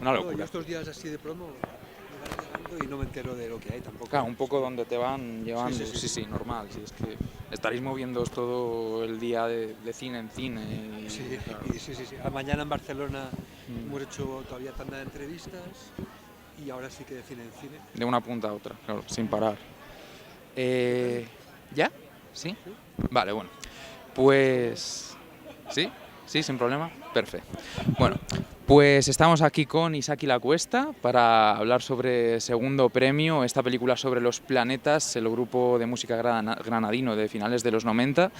una No, yo locura. estos días así de promo me van llegando y no me entero de lo que hay tampoco. Claro, un poco donde te van llevando, Sí, sí, sí, sí, sí. normal, sí, es que estaréis moviéndoos todo el día de cine en cine Sí, y claro. y sí, sí, sí. Mañana en Barcelona Mm. hemos hecho todavía tanda de entrevistas y ahora sí que de cine en cine. De una punta a otra, claro, sin parar. ¿Qué tal? Eh, ¿Ya? ¿Sí? ¿Sí? Vale, bueno. ¿Cómo? Pues... ¿Sí? ¿Sí? ¿Sin problema? Perfecto. Bueno, pues estamos aquí con Isaki La Cuesta para hablar sobre Segundo Premio, esta película sobre los planetas, el grupo de música granadino de finales de los 90.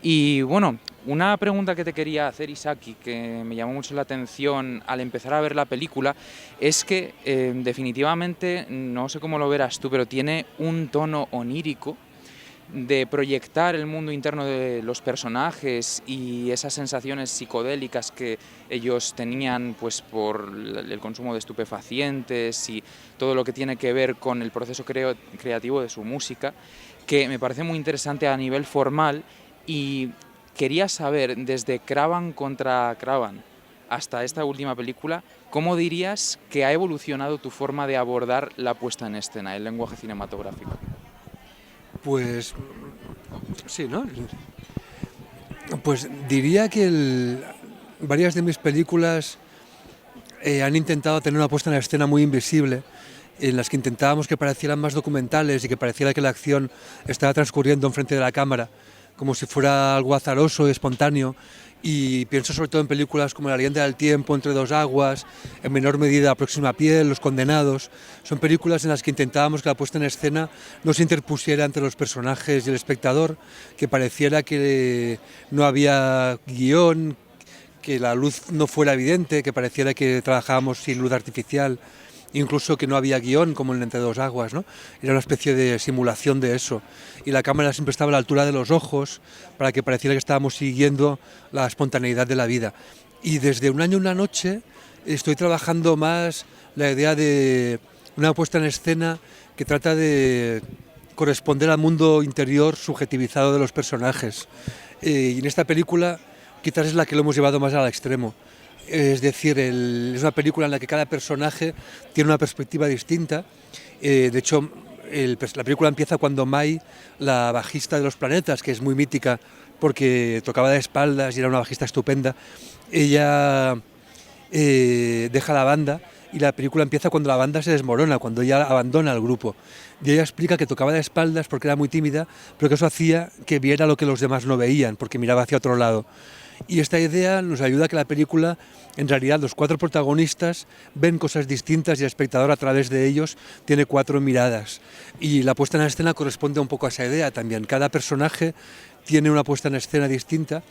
Y bueno, una pregunta que te quería hacer, Isaki, que me llamó mucho la atención al empezar a ver la película, es que definitivamente, no sé cómo lo verás tú, pero tiene un tono onírico de proyectar el mundo interno de los personajes y esas sensaciones psicodélicas que ellos tenían pues por el consumo de estupefacientes y todo lo que tiene que ver con el proceso creativo de su música, que me parece muy interesante a nivel formal. Y quería saber, desde Cravan contra Cravan hasta esta última película, ¿cómo dirías que ha evolucionado tu forma de abordar la puesta en escena, el lenguaje cinematográfico? Pues sí, ¿no? Pues diría que varias de mis películas han intentado tener una puesta en escena muy invisible, en las que intentábamos que parecieran más documentales y que pareciera que la acción estaba transcurriendo enfrente de la cámara, como si fuera algo azaroso y espontáneo. Y pienso sobre todo en películas como La leyenda del tiempo, Entre dos aguas, en menor medida A próxima piel, Los condenados. Son películas en las que intentábamos que la puesta en escena no se interpusiera entre los personajes y el espectador, que pareciera que no había guión, que la luz no fuera evidente, que pareciera que trabajábamos sin luz artificial, incluso que no había guión como en Entre dos aguas, ¿no? Era una especie de simulación de eso. Y la cámara siempre estaba a la altura de los ojos para que pareciera que estábamos siguiendo la espontaneidad de la vida. Y desde Un año una noche estoy trabajando más la idea de una puesta en escena que trata de corresponder al mundo interior subjetivizado de los personajes. Y en esta película quizás es la que lo hemos llevado más al extremo. Es decir, es una película en la que cada personaje tiene una perspectiva distinta. De hecho, la película empieza cuando Mai, la bajista de Los Planetas, que es muy mítica porque tocaba de espaldas y era una bajista estupenda, ella deja la banda y la película empieza cuando la banda se desmorona, cuando ella abandona el grupo. Y ella explica que tocaba de espaldas porque era muy tímida, pero que eso hacía que viera lo que los demás no veían, porque miraba hacia otro lado. Y esta idea nos ayuda a que la película, en realidad los cuatro protagonistas ven cosas distintas y el espectador a través de ellos tiene cuatro miradas. Y la puesta en escena corresponde un poco a esa idea también. Cada personaje tiene una puesta en escena distinta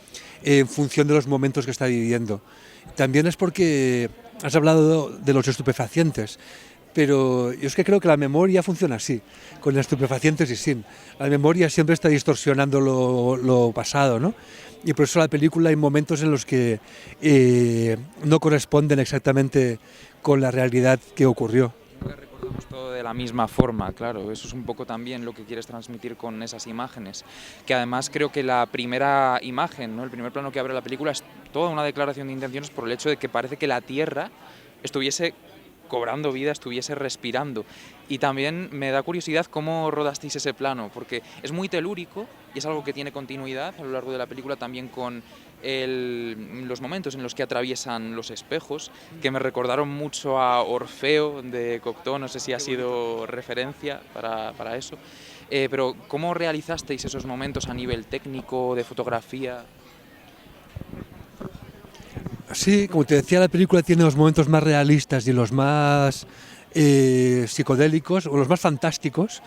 en función de los momentos que está viviendo. También es porque has hablado de los estupefacientes, pero yo es que creo que la memoria funciona así, con estupefacientes y sin. La memoria siempre está distorsionando lo pasado, ¿no? Y por eso la película hay momentos en los que no corresponden exactamente con la realidad que ocurrió. No que recordamos todo de la misma forma, claro, eso es un poco también lo que quieres transmitir con esas imágenes, que además creo que la primera imagen, ¿no? El primer plano que abre la película es toda una declaración de intenciones por el hecho de que parece que la Tierra estuviese cobrando vida, estuviese respirando. Y también me da curiosidad cómo rodasteis ese plano, porque es muy telúrico y es algo que tiene continuidad a lo largo de la película, también con los momentos en los que atraviesan los espejos, que me recordaron mucho a Orfeo de Cocteau, no sé si ha sido referencia para eso. Pero ¿cómo realizasteis esos momentos a nivel técnico, de fotografía? Sí, como te decía, la película tiene los momentos más realistas y los más psicodélicos o los más fantásticos.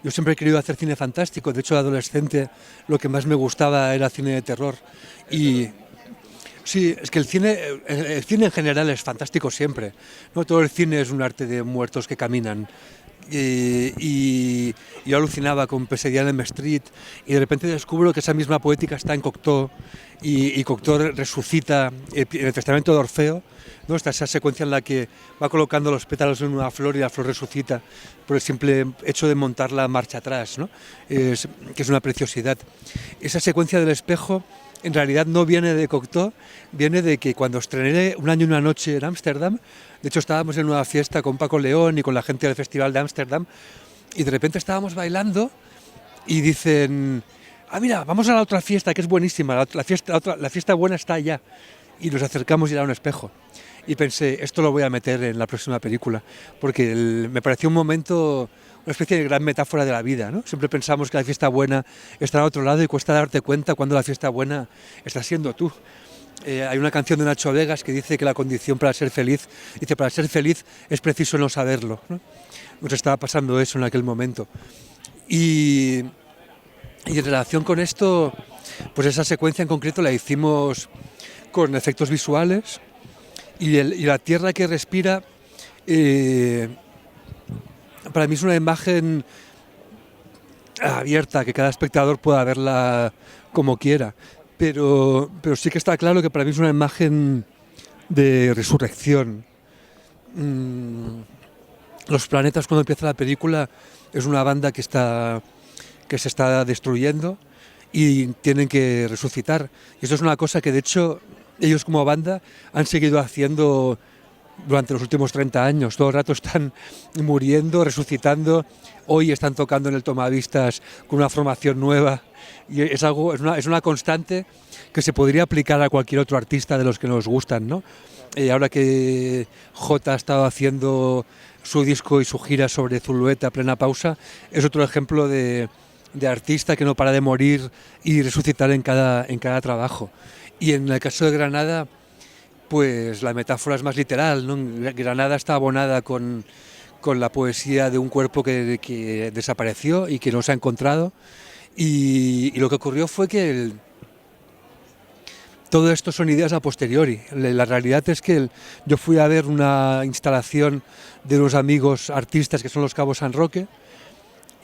Yo siempre he querido hacer cine fantástico, de hecho de adolescente lo que más me gustaba era cine de terror. Y sí, es que el cine en general es fantástico siempre, ¿no? Todo el cine es un arte de muertos que caminan. Y yo alucinaba con Pesadilla en Elm Street y de repente descubro que esa misma poética está en Cocteau y Cocteau resucita en el Testamento de Orfeo, ¿no? Está esa secuencia en la que va colocando los pétalos en una flor y la flor resucita por el simple hecho de montar la marcha atrás, ¿no? Que es una preciosidad. Esa secuencia del espejo en realidad no viene de Cocteau, viene de que cuando estrené Un año y una noche en Ámsterdam, de hecho estábamos en una fiesta con Paco León y con la gente del Festival de Ámsterdam, y de repente estábamos bailando y dicen, mira, vamos a la otra fiesta que es buenísima, la fiesta buena está allá. Y nos acercamos y era un espejo. Y pensé, esto lo voy a meter en la próxima película, porque me pareció un momento, una especie de gran metáfora de la vida, ¿no? Siempre pensamos que la fiesta buena está al otro lado y cuesta darte cuenta cuando la fiesta buena está siendo tú. Hay una canción de Nacho Vegas que dice que la condición para ser feliz, dice, para ser feliz es preciso no saberlo, ¿no? Nos estaba pasando eso en aquel momento. Y en relación con esto, pues esa secuencia en concreto la hicimos con efectos visuales y la tierra que respira para mí es una imagen abierta, que cada espectador pueda verla como quiera, pero sí que está claro que para mí es una imagen de resurrección. Los planetas, cuando empieza la película, es una banda que se está destruyendo y tienen que resucitar. Y esto es una cosa que, de hecho, ellos como banda han seguido haciendo durante los últimos 30 años. Todo el rato están muriendo, resucitando. Hoy están tocando en el Tomavistas con una formación nueva. Y es una constante que se podría aplicar a cualquier otro artista de los que nos gustan, ¿no? Ahora que Jota ha estado haciendo su disco y su gira sobre Zulueta, Plena Pausa, es otro ejemplo de artista que no para de morir y resucitar en cada trabajo. Y en el caso de Granada, pues la metáfora es más literal, ¿no? Granada está abonada con la poesía de un cuerpo que desapareció y que no se ha encontrado. Y lo que ocurrió fue que todo esto son ideas a posteriori. La realidad es que yo fui a ver una instalación de unos amigos artistas que son los Cabos San Roque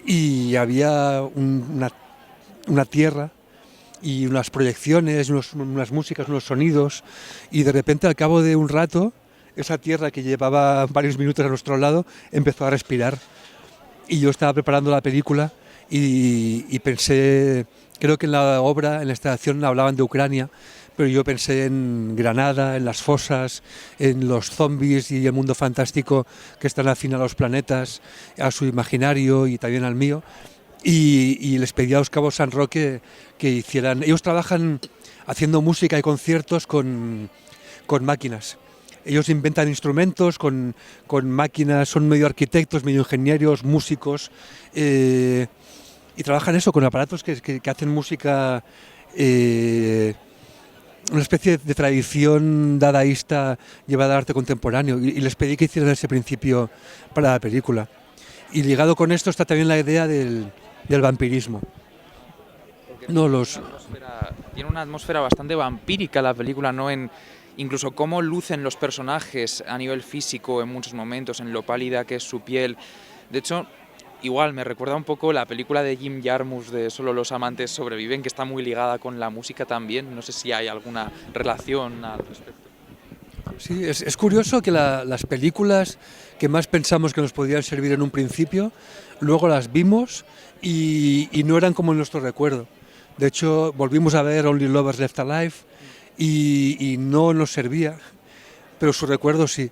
y había una tierra y unas proyecciones, unas músicas, unos sonidos, y de repente al cabo de un rato esa tierra que llevaba varios minutos a nuestro lado empezó a respirar. Y yo estaba preparando la película y pensé, creo que en la obra, en la instalación hablaban de Ucrania, pero yo pensé en Granada, en las fosas, en los zombies y el mundo fantástico que están afín a los planetas, a su imaginario y también al mío. Y les pedí a los Cabos San Roque que hicieran... Ellos trabajan haciendo música y conciertos con máquinas. Ellos inventan instrumentos con máquinas, son medio arquitectos, medio ingenieros, músicos, y trabajan eso con aparatos que hacen música, una especie de tradición dadaísta llevada al arte contemporáneo. Y les pedí que hicieran ese principio para la película. Y ligado con esto está también la idea del vampirismo. Tiene una atmósfera bastante vampírica la película, ¿no? Incluso cómo lucen los personajes a nivel físico en muchos momentos, en lo pálida que es su piel. De hecho, igual me recuerda un poco la película de Jim Jarmusch de Solo los amantes sobreviven, que está muy ligada con la música también. No sé si hay alguna relación al respecto. Sí, es curioso que las películas que más pensamos que nos podían servir en un principio, luego las vimos y no eran como en nuestro recuerdo. De hecho, volvimos a ver Only Lovers Left Alive y no nos servía, pero su recuerdo sí.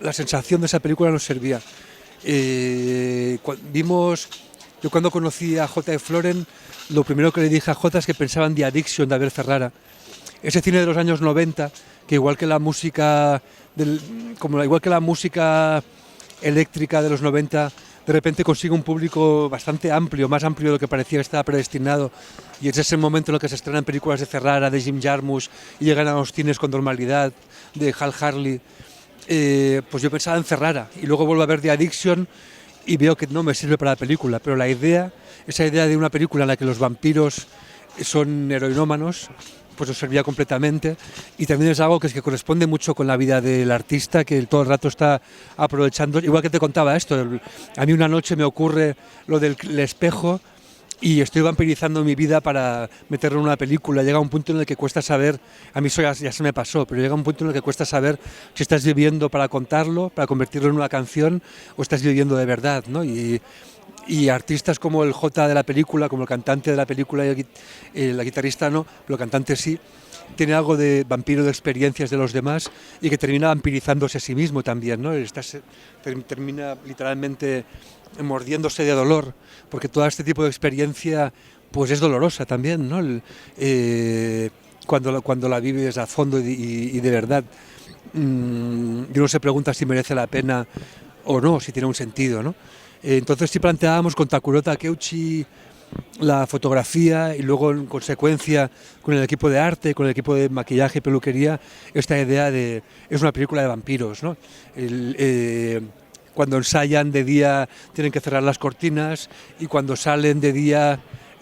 La sensación de esa película nos servía. Yo cuando conocí a J.F. Loren, lo primero que le dije a J es que pensaba en The Addiction de Abel Ferrara. Ese cine de los años 90, que igual que la música eléctrica de los 90, de repente consigue un público bastante amplio, más amplio de lo que parecía que estaba predestinado. Y es ese momento en el que se estrenan películas de Ferrara, de Jim Jarmusch, y llegan a los cines con normalidad, de Hal Hartley. Pues yo pensaba en Ferrara, y luego vuelvo a ver The Addiction y veo que no me sirve para la película. Pero esa idea de una película en la que los vampiros son heroinómanos, pues nos servía completamente, y también es algo que corresponde mucho con la vida del artista, que todo el rato está aprovechando, igual que te contaba esto, a mí una noche me ocurre lo del espejo y estoy vampirizando mi vida para meterlo en una película. Llega un punto en el que cuesta saber, a mí eso ya se me pasó, pero llega un punto en el que cuesta saber si estás viviendo para contarlo, para convertirlo en una canción, o estás viviendo de verdad, ¿no? Y y artistas como el Jota de la película, como el cantante de la película, y la guitarrista no, pero el cantante sí, tiene algo de vampiro de experiencias de los demás y que termina vampirizándose a sí mismo también, ¿no? Termina literalmente mordiéndose de dolor, porque todo este tipo de experiencia pues es dolorosa también, ¿no? Cuando la vives a fondo y de verdad, y uno se pregunta si merece la pena o no, si tiene un sentido, ¿no? Entonces sí planteábamos con Takuro Takeuchi la fotografía y luego en consecuencia con el equipo de arte, con el equipo de maquillaje y peluquería, esta idea de es una película de vampiros, ¿no? Cuando ensayan de día tienen que cerrar las cortinas y cuando salen de día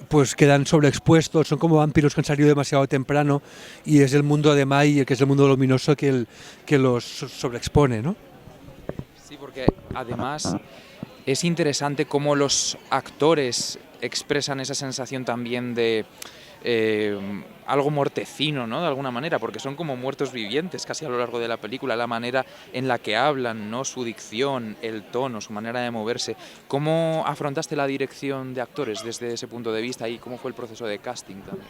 pues quedan sobreexpuestos, son como vampiros que han salido demasiado temprano y es el mundo de Mai, que es el mundo luminoso que los sobreexpone, ¿no? Sí, porque además es interesante cómo los actores expresan esa sensación también de algo mortecino, ¿no? De alguna manera, porque son como muertos vivientes casi a lo largo de la película, la manera en la que hablan, ¿no? Su dicción, el tono, su manera de moverse. ¿Cómo afrontaste la dirección de actores desde ese punto de vista y cómo fue el proceso de casting también?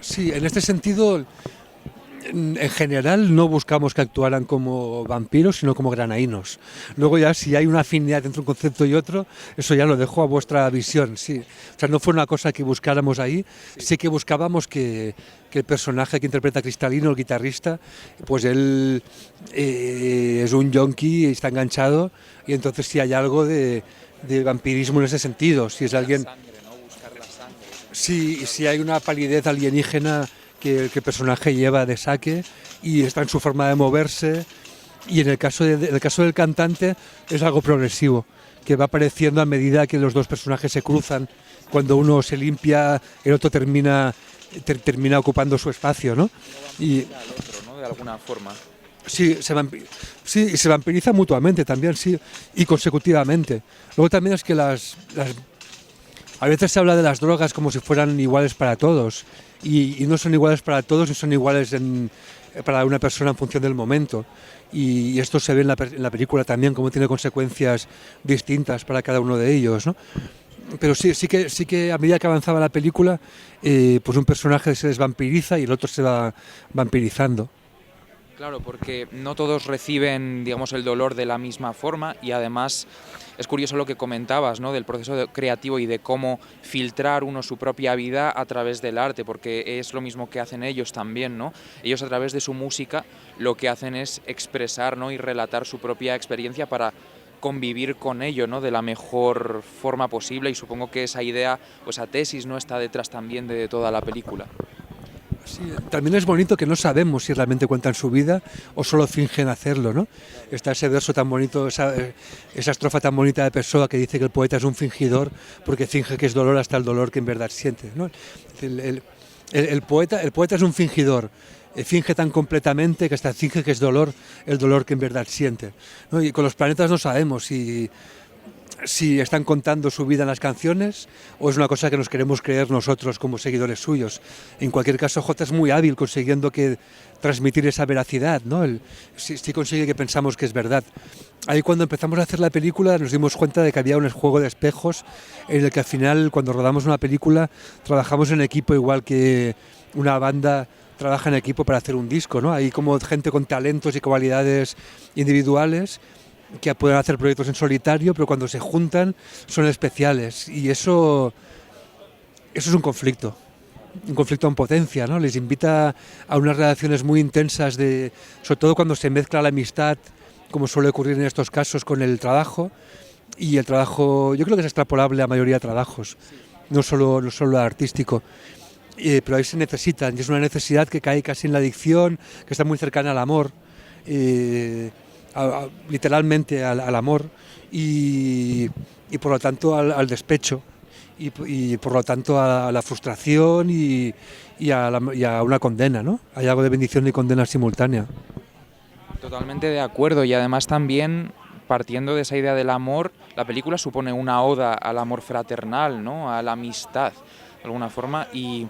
Sí, en este sentido, en general no buscamos que actuaran como vampiros, sino como granaínos. Luego ya si hay una afinidad entre un concepto y otro, eso ya lo dejo a vuestra visión. Sí. O sea, no fue una cosa que buscáramos ahí, sí que buscábamos que el personaje que interpreta Cristalino, el guitarrista, pues él es un yonki, está enganchado, y entonces sí hay algo de vampirismo en ese sentido. Si es alguien... Sangre, ¿no? Buscar la sangre. Si hay una palidez alienígena que el personaje lleva de saque y está en su forma de moverse, y en el caso del cantante es algo progresivo, que va apareciendo a medida que los dos personajes se cruzan. Cuando uno se limpia, el otro termina ocupando su espacio, ¿no? Y Al otro, ¿no? De alguna forma. sí, y se vampiriza mutuamente también, sí, y consecutivamente. Luego también es que a veces se habla de las drogas como si fueran iguales para todos, y no son iguales para todos, y son iguales para una persona en función del momento. Y esto se ve en la película también, cómo tiene consecuencias distintas para cada uno de ellos, ¿no? Pero sí que a medida que avanzaba la película, pues un personaje se desvampiriza y el otro se va vampirizando. Claro, porque no todos reciben, digamos, el dolor de la misma forma y además es curioso lo que comentabas, ¿no? Del proceso creativo y de cómo filtrar uno su propia vida a través del arte, porque es lo mismo que hacen ellos también, ¿no? Ellos a través de su música lo que hacen es expresar, ¿no? Y relatar su propia experiencia para convivir con ello, ¿no? De la mejor forma posible, y supongo que esa idea o esa tesis no está detrás también de toda la película. Sí, también es bonito que no sabemos si realmente cuentan su vida o solo fingen hacerlo, ¿no? Está ese verso tan bonito, esa estrofa tan bonita de Pessoa que dice que el poeta es un fingidor porque finge que es dolor hasta el dolor que en verdad siente, ¿no? El poeta es un fingidor, finge tan completamente que hasta finge que es dolor el dolor que en verdad siente, ¿no? Y con los planetas no sabemos si están contando su vida en las canciones o es una cosa que nos queremos creer nosotros como seguidores suyos. En cualquier caso, Jota es muy hábil consiguiendo transmitir esa veracidad, ¿no? Sí consigue que pensamos que es verdad. Ahí cuando empezamos a hacer la película nos dimos cuenta de que había un juego de espejos en el que al final, cuando rodamos una película, trabajamos en equipo igual que una banda trabaja en equipo para hacer un disco, ¿no? Hay como gente con talentos y cualidades individuales que pueden hacer proyectos en solitario, pero cuando se juntan son especiales, y eso es un conflicto en potencia, ¿no? Les invita a unas relaciones muy intensas, sobre todo cuando se mezcla la amistad, como suele ocurrir en estos casos, con el trabajo, y el trabajo yo creo que es extrapolable a la mayoría de trabajos, no solo artístico. Pero ahí se necesitan, y es una necesidad que cae casi en la adicción, que está muy cercana al amor, literalmente al amor, y por lo tanto al despecho, y por lo tanto a la frustración y a una condena, ¿no? Hay algo de bendición y condena simultánea. Totalmente de acuerdo, y además también partiendo de esa idea del amor, la película supone una oda al amor fraternal, ¿no? A la amistad, de alguna forma, y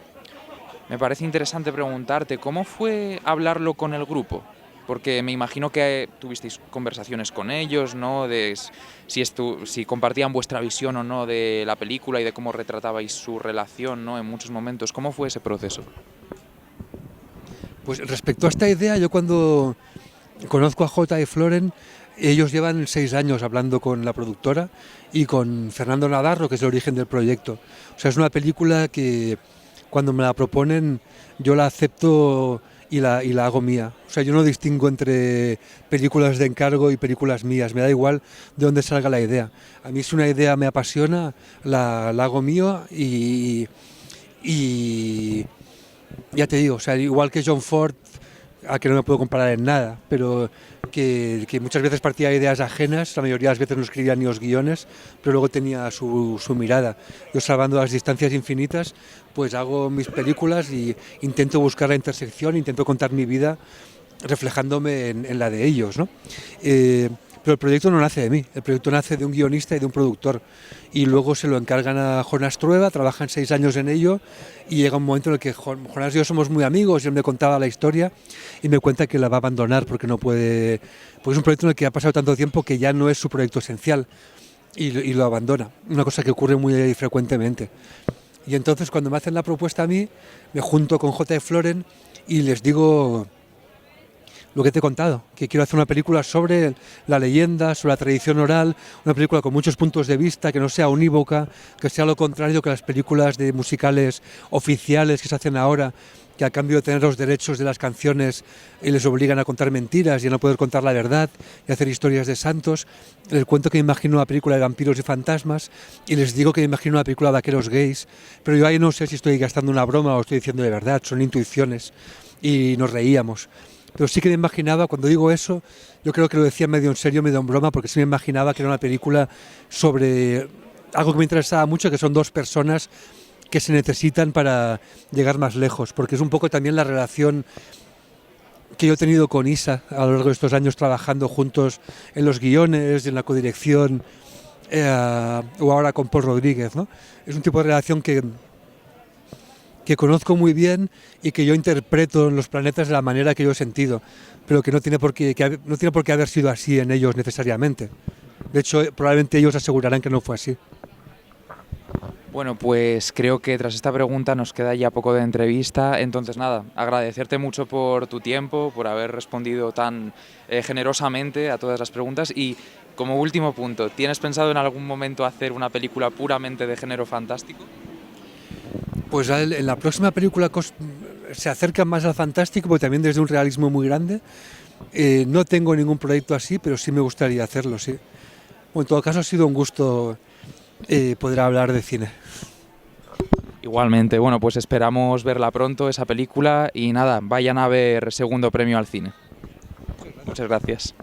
me parece interesante preguntarte, ¿cómo fue hablarlo con el grupo? Porque me imagino que tuvisteis conversaciones con ellos, ¿no? De si compartían vuestra visión o no de la película y de cómo retratabais su relación, ¿no? En muchos momentos. ¿Cómo fue ese proceso? Pues respecto a esta idea, yo cuando conozco a J. Floren, ellos llevan 6 años hablando con la productora y con Fernando Navarro, que es el origen del proyecto. O sea, es una película que cuando me la proponen yo la acepto y la hago mía. O sea, yo no distingo entre películas de encargo y películas mías, me da igual de dónde salga la idea. A mí si una idea me apasiona, la hago mío y ya te digo, o sea, igual que John Ford, a que no me puedo comparar en nada, pero que muchas veces partía de ideas ajenas, la mayoría de las veces no escribía ni los guiones, pero luego tenía su mirada. Yo, salvando las distancias infinitas, pues hago mis películas y intento buscar la intersección, intento contar mi vida reflejándome en la de ellos, ¿no? Pero el proyecto no nace de mí, el proyecto nace de un guionista y de un productor. Y luego se lo encargan a Jonas Trueba, trabajan 6 años en ello y llega un momento en el que Jonas y yo somos muy amigos y él me contaba la historia y me cuenta que la va a abandonar porque no puede, porque es un proyecto en el que ha pasado tanto tiempo que ya no es su proyecto esencial y lo abandona, una cosa que ocurre muy frecuentemente. Y entonces cuando me hacen la propuesta a mí, me junto con J. Floren y les digo lo que te he contado, que quiero hacer una película sobre la leyenda, sobre la tradición oral, una película con muchos puntos de vista, que no sea unívoca, que sea lo contrario que las películas de musicales oficiales que se hacen ahora, que a cambio de tener los derechos de las canciones les obligan a contar mentiras y a no poder contar la verdad y hacer historias de santos. Les cuento que me imagino una película de vampiros y fantasmas y les digo que me imagino una película de vaqueros gays, pero yo ahí no sé si estoy gastando una broma o estoy diciendo de verdad, son intuiciones y nos reíamos. Pero sí que me imaginaba, cuando digo eso, yo creo que lo decía medio en serio, medio en broma, porque sí me imaginaba que era una película sobre algo que me interesaba mucho, que son 2 personas que se necesitan para llegar más lejos, porque es un poco también la relación que yo he tenido con Isa a lo largo de estos años trabajando juntos en los guiones, en la codirección, o ahora con Paul Rodríguez, ¿no? Es un tipo de relación que conozco muy bien y que yo interpreto en Los planetas de la manera que yo he sentido, pero que no tiene por qué haber sido así en ellos necesariamente. De hecho, probablemente ellos asegurarán que no fue así. Bueno, pues creo que tras esta pregunta nos queda ya poco de entrevista, entonces nada, agradecerte mucho por tu tiempo, por haber respondido tan generosamente a todas las preguntas y como último punto, ¿tienes pensado en algún momento hacer una película puramente de género fantástico? Pues en la próxima película se acerca más al fantástico, pero también desde un realismo muy grande. No tengo ningún proyecto así, pero sí me gustaría hacerlo, sí. Bueno, en todo caso ha sido un gusto poder hablar de cine. Igualmente, bueno, pues esperamos verla pronto, esa película, y nada, vayan a ver Segundo Premio al Cine. Muchas gracias.